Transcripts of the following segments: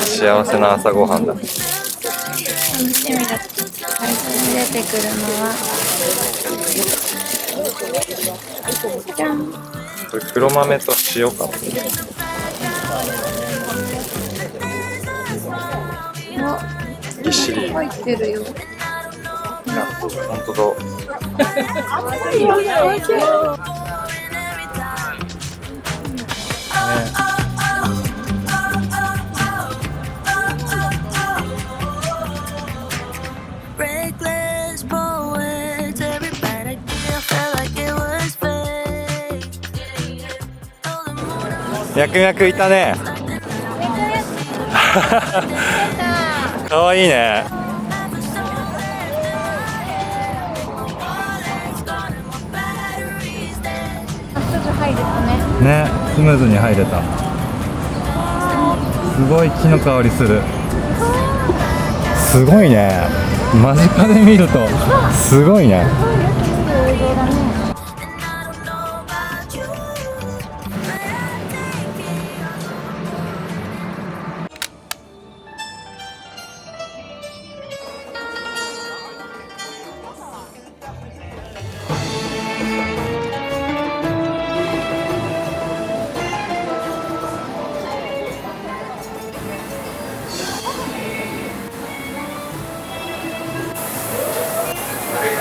幸せな朝ごはんだ。楽しみだ。最初に出てくるのはじゃん。これ黒豆と塩かも。ぎっしり入ってるよ。本当だ。ミャクミャクいたね。かわいいね。ね、スムーズに入れた。すごい木の香りする。すごいね。間近で見るとすごいね。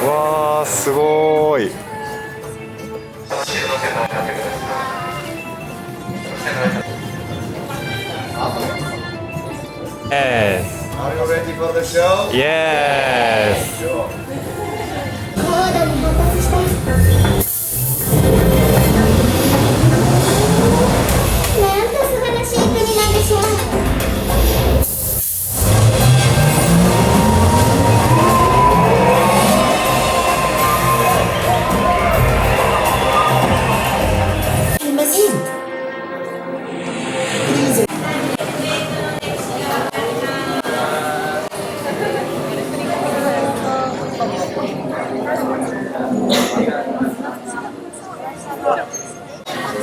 わー、すごーい。イエース。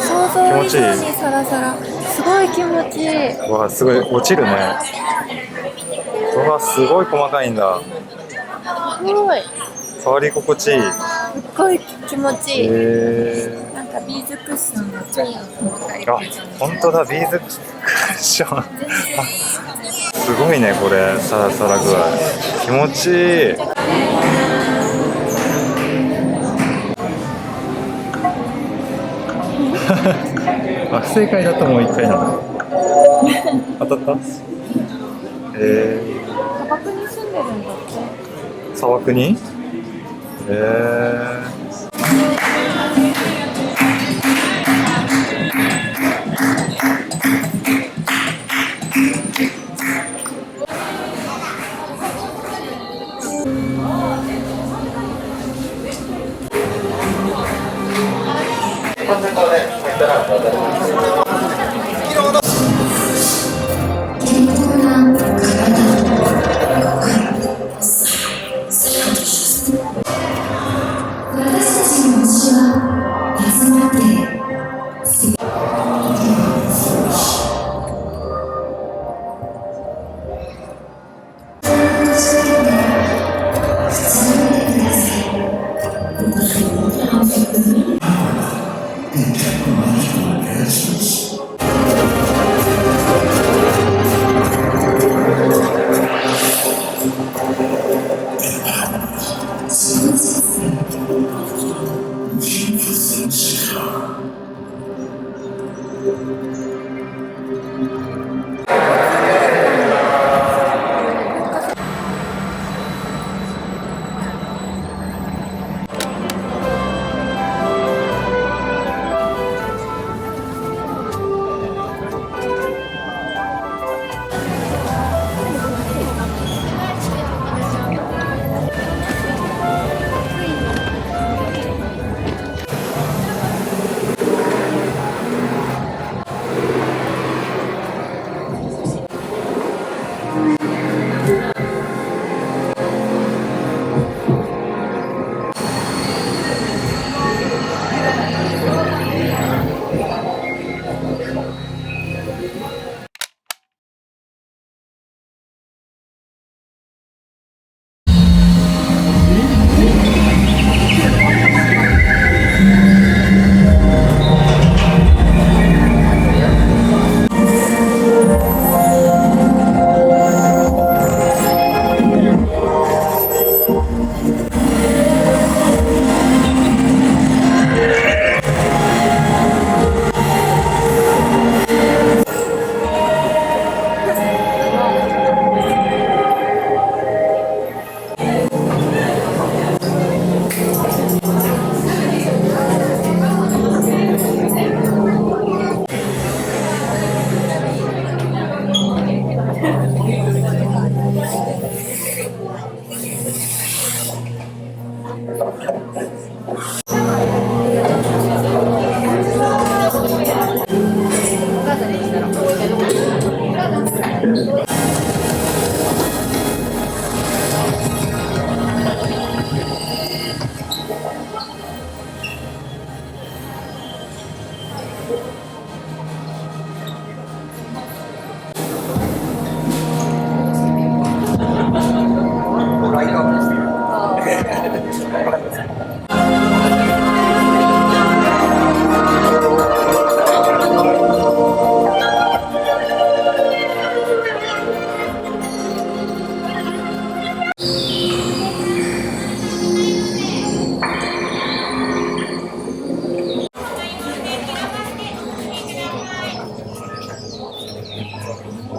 想像以上にサラサラ。すごい気持ちいい。わあ、すごい落ちるね。うわ、すごい細かいんだ。すごい。触り心地いい。すっごい気持ちいい。なんかビーズクッションが超細かい。あ、本当だ、ビーズクッション。すごいね、これ、サラサラ具合。気持ちいい。あ、不正解だともう1回なんだ。当たった？砂漠に住んでるんだって。砂漠に？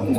ユ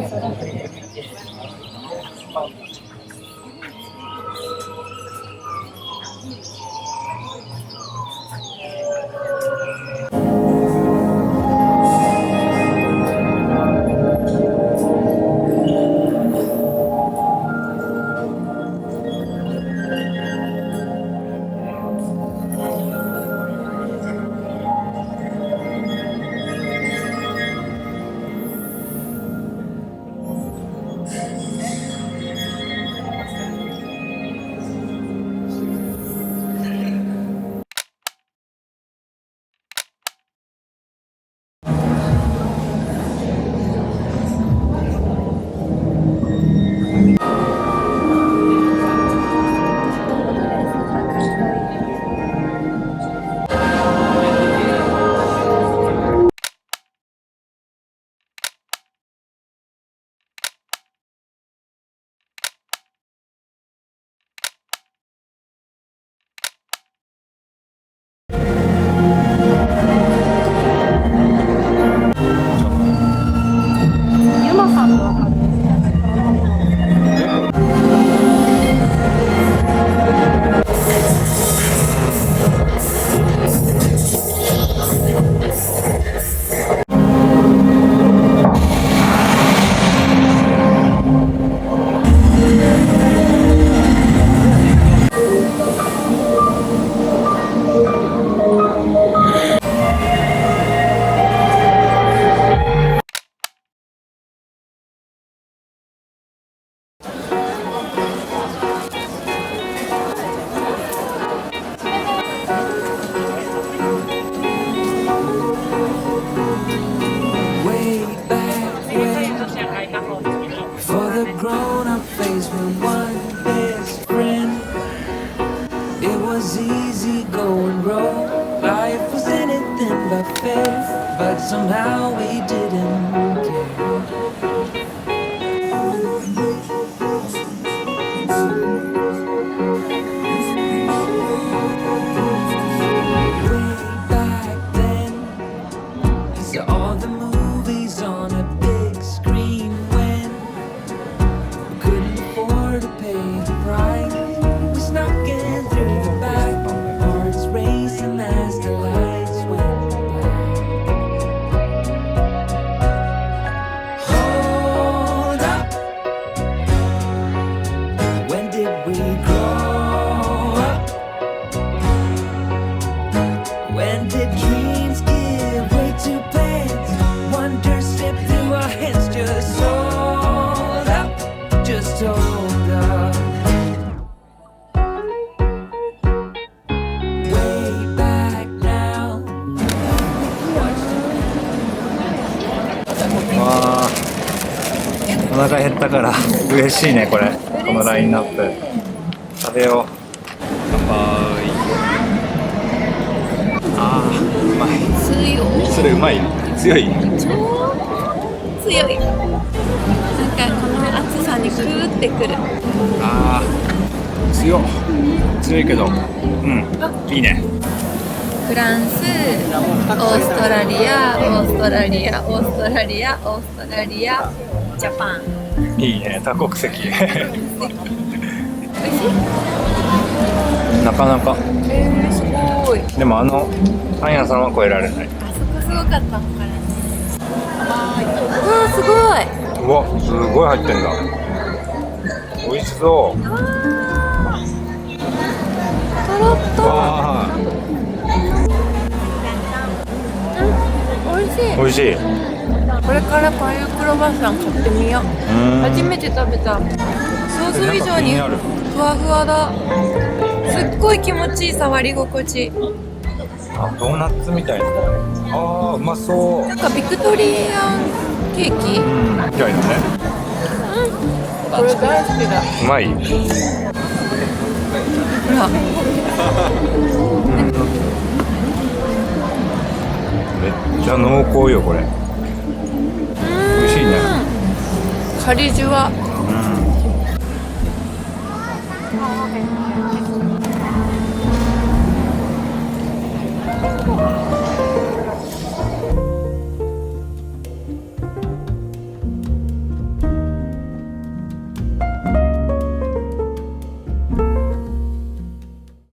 マさんとわかる。Way back when, for the grown-up phase when one best friend, it was easy going wrong. Life was anything but fair, but somehow we didn't care. Way back then, saw all the movies on a big screen when we couldn't afford to pay the price. We snuck in through the back, hearts racing as the lights went black. Hold up, when did we grow up? When did dreams give way to plans? Wonder slipped through our hands. Just hold up, just hold up. Way back now. わあ、お腹減ったから嬉しいねこれ。このラインナップ。食べよう。乾杯。あー、うまい。強い。それうまい。強い。超強い。なんかこの暑さにクーってくる。あー、強いけど、うん、いいね。フランス、オーストラリア、オーストラリア、オーストラリア、オーストラリア、ジャパン。いいね、多国籍。美味しい？なかなか。すごい。でもパン屋さんは超えられない。あそこすごかったのからね。うわすごい。うわ、すごい入ってんだ。美味しそう。とろっと。わあ、美味しい。美味しい。これからパイルクロワッサン買ってみよう。初めて食べた。想像以上にふわふわだ。すっごい気持ちいい、触り心地。あ、ドーナツみたいな。あー、うまそう。なんかビクトリアンケーキ。うん、みたいだね。これ大好きだ。うまい。ほら。めっちゃ濃厚よこれ。美味しいね。カリジュワ。